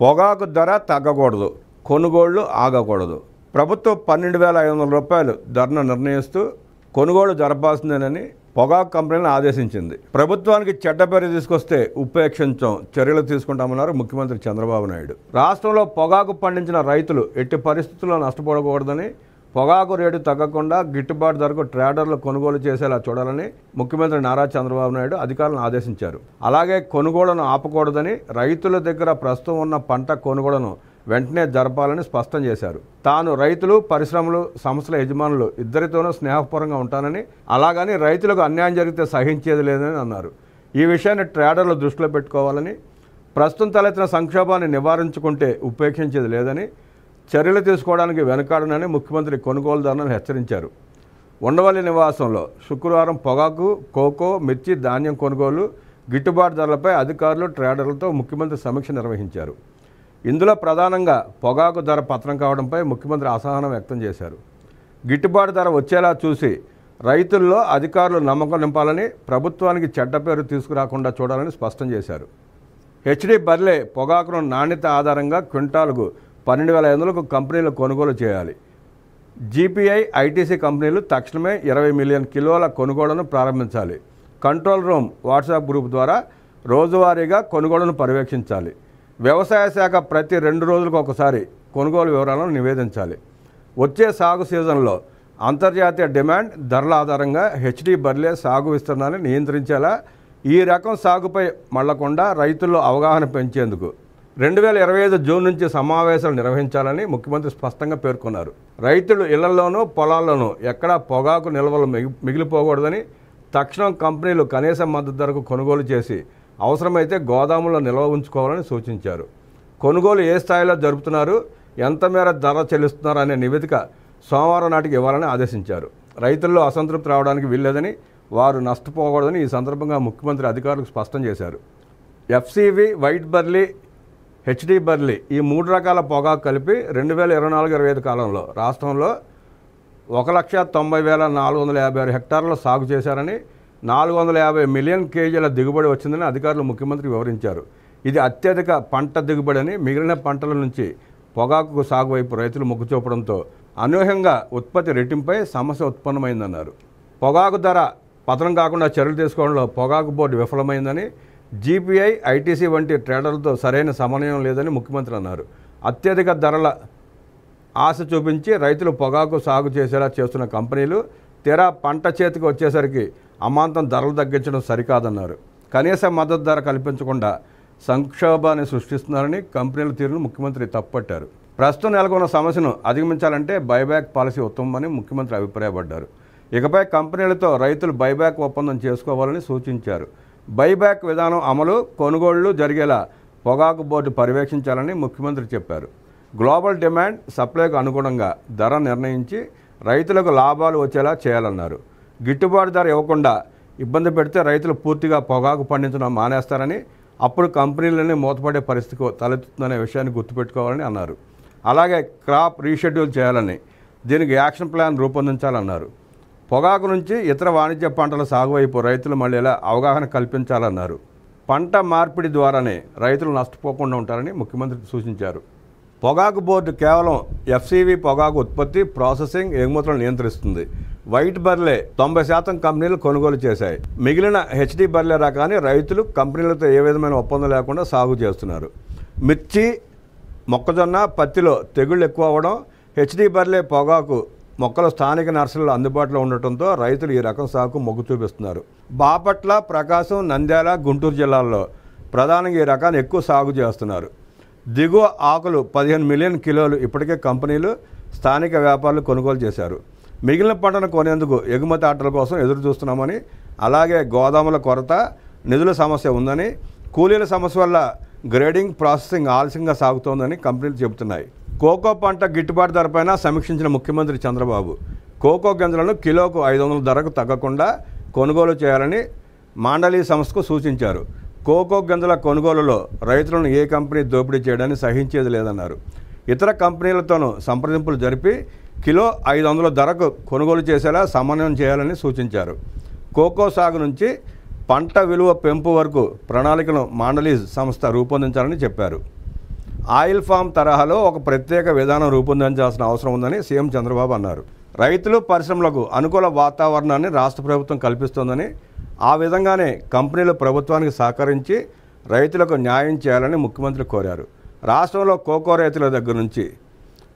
పొగాకు ధర తగ్గకూడదు, కొనుగోళ్లు ఆగకూడదు. ప్రభుత్వం 12,500 రూపాయలు ధరను నిర్ణయిస్తూ కొనుగోలు జరపాల్సిందేనని పొగాకు కంపెనీలను ఆదేశించింది. ప్రభుత్వానికి చెడ్డ పేరు తీసుకొస్తే ఉపేక్షించం, చర్యలు తీసుకుంటామన్నారు ముఖ్యమంత్రి చంద్రబాబు నాయుడు. రాష్ట్రంలో పొగాకు పండించిన రైతులు ఎట్టి పరిస్థితుల్లో నష్టపోకూడదని, పొగాకు రేటు తగ్గకుండా గిట్టుబాటు ధరకు ట్రేడర్లు కొనుగోలు చేసేలా చూడాలని ముఖ్యమంత్రి నారా చంద్రబాబు నాయుడు అధికారులను ఆదేశించారు. అలాగే కొనుగోళ్లను ఆపకూడదని, రైతుల దగ్గర ప్రస్తుతం ఉన్న పంట కొనుగోళ్లను వెంటనే జరపాలని స్పష్టం చేశారు. తాను రైతులు, పరిశ్రమలు, సంస్థల యజమానులు ఇద్దరితోనూ స్నేహపూర్వకంగా ఉంటానని, అలాగని రైతులకు అన్యాయం జరిగితే సహించేది లేదని అన్నారు. ఈ విషయాన్ని ట్రేడర్లు దృష్టిలో పెట్టుకోవాలని, ప్రస్తుతం తలెత్తిన సంక్షోభాన్ని నివారించుకుంటే ఉపేక్షించేది లేదని, చర్యలు తీసుకోవడానికి వెనుకాడనని ముఖ్యమంత్రి కొనుగోలుదారులను హెచ్చరించారు. ఉండవల్లి నివాసంలో శుక్రవారం పొగాకు, కోకో, మిర్చి, ధాన్యం కొనుగోలు, గిట్టుబాటు ధరలపై అధికారులు, ట్రేడర్లతో ముఖ్యమంత్రి సమీక్ష నిర్వహించారు. ఇందులో ప్రధానంగా పొగాకు ధర పతనం కావడంపై ముఖ్యమంత్రి అసహనం వ్యక్తం చేశారు. గిట్టుబాటు ధర వచ్చేలా చూసి రైతుల్లో అధికారులు నమ్మకం నింపాలని, ప్రభుత్వానికి చెడ్డ పేరు తీసుకురాకుండా చూడాలని స్పష్టం చేశారు. హెచ్డి బర్లే పొగాకును నాణ్యత ఆధారంగా క్వింటాలుకు 12,500కు కంపెనీలు కొనుగోలు చేయాలి. జీపీఐ, ఐటీసీ కంపెనీలు తక్షణమే 20 మిలియన్ కిలోల కొనుగోళ్లను ప్రారంభించాలి. కంట్రోల్ రూమ్ వాట్సాప్ గ్రూప్ ద్వారా రోజువారీగా కొనుగోళ్లను పర్యవేక్షించాలి. వ్యవసాయ శాఖ ప్రతి 2 రోజులకు ఒకసారి కొనుగోలు వివరాలను నివేదించాలి. వచ్చే సాగు సీజన్లో అంతర్జాతీయ డిమాండ్ ధరల ఆధారంగా హెచ్డి బర్లే సాగు విస్తరణాన్ని నియంత్రించేలా ఈ రకం సాగుపై మళ్లకుండా రైతుల్లో అవగాహన పెంచేందుకు 2025 జూన్ నుంచి సమావేశాలు నిర్వహించాలని ముఖ్యమంత్రి స్పష్టంగా పేర్కొన్నారు. రైతులు ఇళ్లలోనూ పొలాల్లోనూ ఎక్కడా పొగాకు నిల్వలు మిగిలిపోకూడదని, తక్షణం కంపెనీలు కనీస మద్దతు ధరకు కొనుగోలు చేసి అవసరమైతే గోదాముల్లో నిల్వ ఉంచుకోవాలని సూచించారు. కొనుగోలు ఏ స్థాయిలో జరుపుతున్నారు, ఎంత మేర ధర చెల్లిస్తున్నారు అనే నివేదిక సోమవారం నాటికి ఇవ్వాలని ఆదేశించారు. రైతుల్లో అసంతృప్తి రావడానికి వీల్లేదని, వారు నష్టపోకూడదని ఈ సందర్భంగా ముఖ్యమంత్రి అధికారులకు స్పష్టం చేశారు. FCV, white burley, HD burley ఈ 3 రకాల పొగాకు కలిపి 2024-25 కాలంలో రాష్ట్రంలో 1,90,456 హెక్టార్ల సాగు చేశారని, 450 మిలియన్ కేజీల దిగుబడి వచ్చిందని అధికారులు ముఖ్యమంత్రి వివరించారు. ఇది అత్యధిక పంట దిగుబడని, మిగిలిన పంటల నుంచి పొగాకు సాగు వైపు రైతులు మొగ్గు చూపడంతో అనూహ్యంగా ఉత్పత్తి రెట్టింపై సమస్య ఉత్పన్నమైందన్నారు. పొగాకు ధర పతనం కాకుండా చర్యలు తీసుకోవడంలో పొగాకు బోర్డు విఫలమైందని, జీపీఐ, ఐటీసీ వంటి ట్రేడర్లతో సరైన సమన్వయం లేదని ముఖ్యమంత్రి అన్నారు. అత్యధిక ధరల ఆశ చూపించి రైతులు పొగాకు సాగు చేసేలా చేస్తున్న కంపెనీలు తీరా పంట చేతికి వచ్చేసరికి అమాంతం ధరలు తగ్గించడం సరికాదన్నారు. కనీస మద్దతు ధర కల్పించకుండా సంక్షోభాన్ని సృష్టిస్తున్నారని కంపెనీల తీరును ముఖ్యమంత్రి తప్పుపట్టారు. ప్రస్తుతం నెలకొన్న సమస్యను అధిగమించాలంటే బైబ్యాక్ పాలసీ ఉత్తమమని ముఖ్యమంత్రి అభిప్రాయపడ్డారు. ఇకపై కంపెనీలతో రైతులు బైబ్యాక్ ఒప్పందం చేసుకోవాలని సూచించారు. బైబ్యాక్ విధానం అమలు, కొనుగోళ్లు జరిగేలా పొగాకు బోర్డు పర్యవేక్షించాలని ముఖ్యమంత్రి చెప్పారు. గ్లోబల్ డిమాండ్, సప్లైకు అనుగుణంగా ధర నిర్ణయించి రైతులకు లాభాలు వచ్చేలా చేయాలన్నారు. గిట్టుబాటు ధర ఇవ్వకుండా ఇబ్బంది పెడితే రైతులు పూర్తిగా పొగాకు పండించడం మానేస్తారని, అప్పుడు కంపెనీలన్నీ మూతపడే పరిస్థితి తలెత్తుతుందనే విషయాన్ని గుర్తుపెట్టుకోవాలని అన్నారు. అలాగే క్రాప్ రీషెడ్యూల్ చేయాలని, దీనికి యాక్షన్ ప్లాన్ రూపొందించాలన్నారు. పొగాకు నుంచి ఇతర వాణిజ్య పంటల సాగు వైపు రైతులు మళ్ళీలా అవగాహన కల్పించాలన్నారు. పంట మార్పిడి ద్వారానే రైతులు నష్టపోకుండా ఉంటారని ముఖ్యమంత్రి సూచించారు. పొగాకు బోర్డు కేవలం ఎఫ్సివి పొగాకు ఉత్పత్తి, ప్రాసెసింగ్, ఎగుమతులను నియంత్రిస్తుంది. వైట్ బర్లే 90% కంపెనీలు కొనుగోలు చేశాయి. మిగిలిన హెచ్డి బర్లే రకాన్ని రైతులు కంపెనీలతో ఏ విధమైన ఒప్పందం లేకుండా సాగు చేస్తున్నారు. మిర్చి, మొక్కజొన్న, పత్తిలో తెగుళ్ళు ఎక్కువ అవ్వడం, హెచ్డి బర్లే పొగాకు మొక్కలు స్థానిక నర్సరీలో అందుబాటులో ఉండటంతో రైతులు ఈ రకం సాగుకు మొగ్గు చూపిస్తున్నారు. బాపట్ల, ప్రకాశం, నంద్యాల, గుంటూరు జిల్లాల్లో ప్రధానంగా ఈ రకాన్ని ఎక్కువ సాగు చేస్తున్నారు. దిగువ ఆకులు 15 మిలియన్ కిలోలు ఇప్పటికే కంపెనీలు, స్థానిక వ్యాపారులు కొనుగోలు చేశారు. మిగిలిన పంటను కొనేందుకు ఎగుమతి ఆటల కోసం ఎదురు చూస్తున్నామని, అలాగే గోదాముల కొరత, నిధుల సమస్య ఉందని, కూలీల సమస్య వల్ల గ్రేడింగ్, ప్రాసెసింగ్ ఆలస్యంగా సాగుతోందని కంపెనీలు చెబుతున్నాయి. కోకో పంట గిట్టుబాటు ధరపైన సమీక్షించిన ముఖ్యమంత్రి చంద్రబాబు కోకో గింజలను కిలోకు 500 ధరకు తగ్గకుండా కొనుగోలు చేయాలని మాండలీ సంస్థకు సూచించారు. కోకో గింజల కొనుగోలులో రైతులను ఏ కంపెనీ దోపిడీ చేయడాన్ని సహించేది లేదన్నారు. ఇతర కంపెనీలతోనూ సంప్రదింపులు జరిపి కిలో 500 ధరకు కొనుగోలు చేసేలా సమన్వయం చేయాలని సూచించారు. కోకో సాగు నుంచి పంట విలువ పెంపు వరకు ప్రణాళికను మాండలీస్ సంస్థ రూపొందించాలని చెప్పారు. ఆయిల్ ఫామ్ తరహాలో ఒక ప్రత్యేక విధానం రూపొందించాల్సిన అవసరం ఉందని సీఎం చంద్రబాబు అన్నారు. రైతులు, పరిశ్రమలకు అనుకూల వాతావరణాన్ని రాష్ట్ర ప్రభుత్వం కల్పిస్తోందని, ఆ విధంగానే కంపెనీలు ప్రభుత్వానికి సహకరించి రైతులకు న్యాయం చేయాలని ముఖ్యమంత్రి కోరారు. రాష్ట్రంలో కోకో రైతుల దగ్గర నుంచి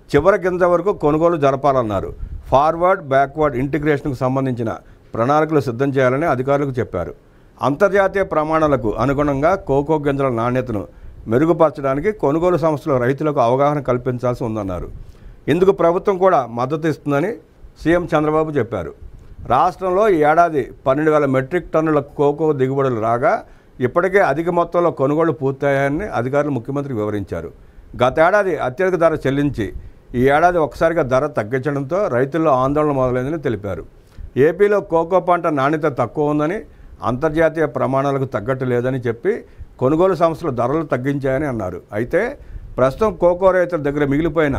చివరి గింజ వరకు కొనుగోలు జరపాలన్నారు. ఫార్వర్డ్, బ్యాక్వర్డ్ ఇంటిగ్రేషన్కు సంబంధించిన ప్రణాళికలు సిద్ధం చేయాలని అధికారులకు చెప్పారు. అంతర్జాతీయ ప్రమాణాలకు అనుగుణంగా కోకో గింజల నాణ్యతను మెరుగుపరచడానికి కొనుగోలు సంస్థలు రైతులకు అవగాహన కల్పించాల్సి ఉందన్నారు. ఇందుకు ప్రభుత్వం కూడా మద్దతు ఇస్తుందని సీఎం చంద్రబాబు చెప్పారు. రాష్ట్రంలో ఈ ఏడాది 12,000 మెట్రిక్ టన్నుల కోకో దిగుబడులు రాగా ఇప్పటికే అధిక మొత్తంలో కొనుగోళ్లు పూర్తయ్యాయని అధికారులు ముఖ్యమంత్రికి వివరించారు. గతేడాది అత్యధిక ధర చెల్లించి ఈ ఏడాది ఒకసారిగా ధర తగ్గించడంతో రైతుల్లో ఆందోళన మొదలైందని తెలిపారు. ఏపీలో కోకో పంట నాణ్యత తక్కువ ఉందని, అంతర్జాతీయ ప్రమాణాలకు తగ్గట్టు లేదని చెప్పి కొనుగోలు సంస్థలు ధరలు తగ్గించాయని అన్నారు. అయితే ప్రస్తుతం కోకో రైతుల దగ్గర మిగిలిపోయిన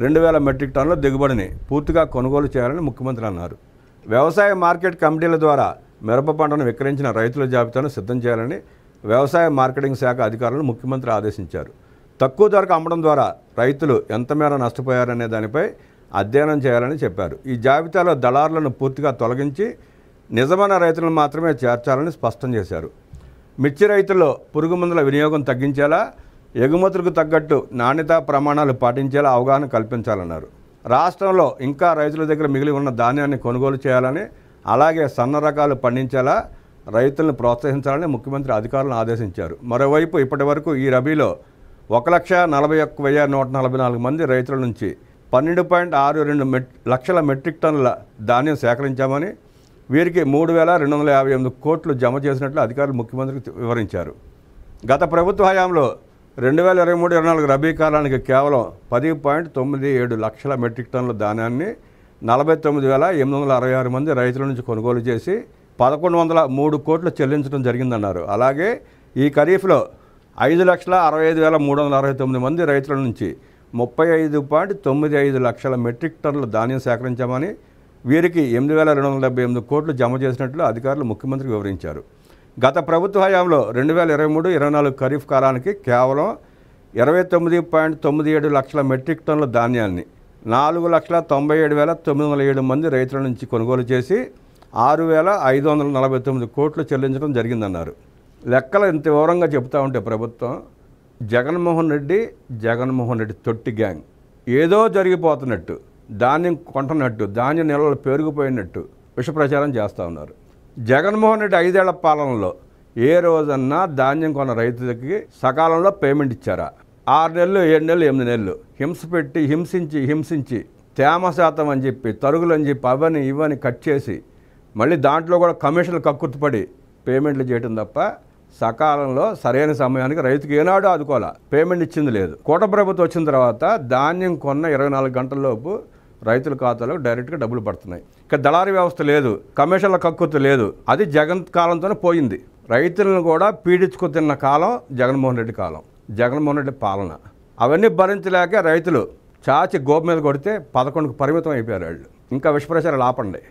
2,000 మెట్రిక్ టన్నుల దిగుబడిని పూర్తిగా కొనుగోలు చేయాలని ముఖ్యమంత్రి అన్నారు. వ్యవసాయ మార్కెట్ కమిటీల ద్వారా మిరప పంటను విక్రయించిన రైతుల జాబితాను సిద్ధం చేయాలని వ్యవసాయ మార్కెటింగ్ శాఖ అధికారులను ముఖ్యమంత్రి ఆదేశించారు. తక్కువ ధరకు అమ్మడం ద్వారా రైతులు ఎంత మేర నష్టపోయారనే దానిపై అధ్యయనం చేయాలని చెప్పారు. ఈ జాబితాలో దళారులను పూర్తిగా తొలగించి నిజమైన రైతులను మాత్రమే చేర్చాలని స్పష్టం చేశారు. మిర్చి రైతుల్లో పురుగు మందుల వినియోగం తగ్గించేలా, ఎగుమతులకు తగ్గట్టు నాణ్యతా ప్రమాణాలు పాటించేలా అవగాహన కల్పించాలన్నారు. రాష్ట్రంలో ఇంకా రైతుల దగ్గర మిగిలి ఉన్న ధాన్యాన్ని కొనుగోలు చేయాలని, అలాగే సన్న రకాలు పండించేలా రైతులను ప్రోత్సహించాలని ముఖ్యమంత్రి అధికారులను ఆదేశించారు. మరోవైపు ఇప్పటి వరకు ఈ రబీలో 1,41,144 మంది రైతుల నుంచి 12.62 లక్షల మెట్రిక్ టన్నుల ధాన్యం సేకరించామని, వీరికి 3,258 కోట్లు జమ చేసినట్లు అధికారులు ముఖ్యమంత్రికి వివరించారు. గత ప్రభుత్వ హయాంలో 2023-24 రబీ కాలానికి కేవలం 10.97 లక్షల మెట్రిక్ టన్నుల ధాన్యాన్ని 49,866 మంది రైతుల నుంచి కొనుగోలు చేసి 1,103 కోట్లు చెల్లించడం జరిగిందన్నారు. అలాగే ఈ ఖరీఫ్లో 5,65,369 మంది రైతుల నుంచి 35.95 లక్షల మెట్రిక్ టన్నుల ధాన్యం సేకరించామని, వీరికి 8,278 కోట్లు జమ చేసినట్లు అధికారులు ముఖ్యమంత్రికి వివరించారు. గత ప్రభుత్వ హయాంలో 2023-24 ఖరీఫ్ కాలానికి కేవలం 29.97 లక్షల మెట్రిక్ టన్నుల ధాన్యాన్ని 4,97,907 మంది రైతుల నుంచి కొనుగోలు చేసి 6,549 కోట్లు చెల్లించడం జరిగిందన్నారు. లెక్కలు ఇంత వివరంగా చెబుతూ ఉంటే ప్రభుత్వం జగన్మోహన్ రెడ్డి తొట్టి గ్యాంగ్ ఏదో జరిగిపోతున్నట్టు, ధాన్యం కొంటున్నట్టు, ధాన్యం నిల్వలు పెరిగిపోయినట్టు విష ప్రచారం చేస్తూ ఉన్నారు. జగన్మోహన్ రెడ్డి 5 ఏళ్ల పాలనలో ఏ రోజన్నా ధాన్యం కొన్న రైతులకి సకాలంలో పేమెంట్ ఇచ్చారా? 6 నెలలు, 7 నెలలు, 8 నెలలు హింసించి తేమ శాతం అని చెప్పి, తరుగులు అని చెప్పి, అవని ఇవని కట్ చేసి మళ్ళీ దాంట్లో కూడా కమిషన్లు కక్కుర్తిపడి పేమెంట్లు చేయడం తప్ప సకాలంలో సరైన సమయానికి రైతుకి ఏనాడు ఆదుకోవాలా, పేమెంట్ ఇచ్చింది లేదు. కూటమి ప్రభుత్వం వచ్చిన తర్వాత ధాన్యం కొన్న 24 గంటల్లోపు రైతుల ఖాతాలో డైరెక్ట్గా డబ్బులు పడుతున్నాయి. ఇక దళారీ వ్యవస్థ లేదు, కమిషన్ల కక్కుర్తి లేదు. అది జగన్ కాలంతోనే పోయింది. రైతులను కూడా పీడించుకు తిన్న కాలం జగన్మోహన్ రెడ్డి కాలం, జగన్మోహన్ రెడ్డి పాలన. అవన్నీ భరించలేక రైతులు చాచి గోపు మీద కొడితే 11కు పరిమితం అయిపోయారు వాళ్ళు. ఇంకా విష ప్రచారాలు ఆపండి.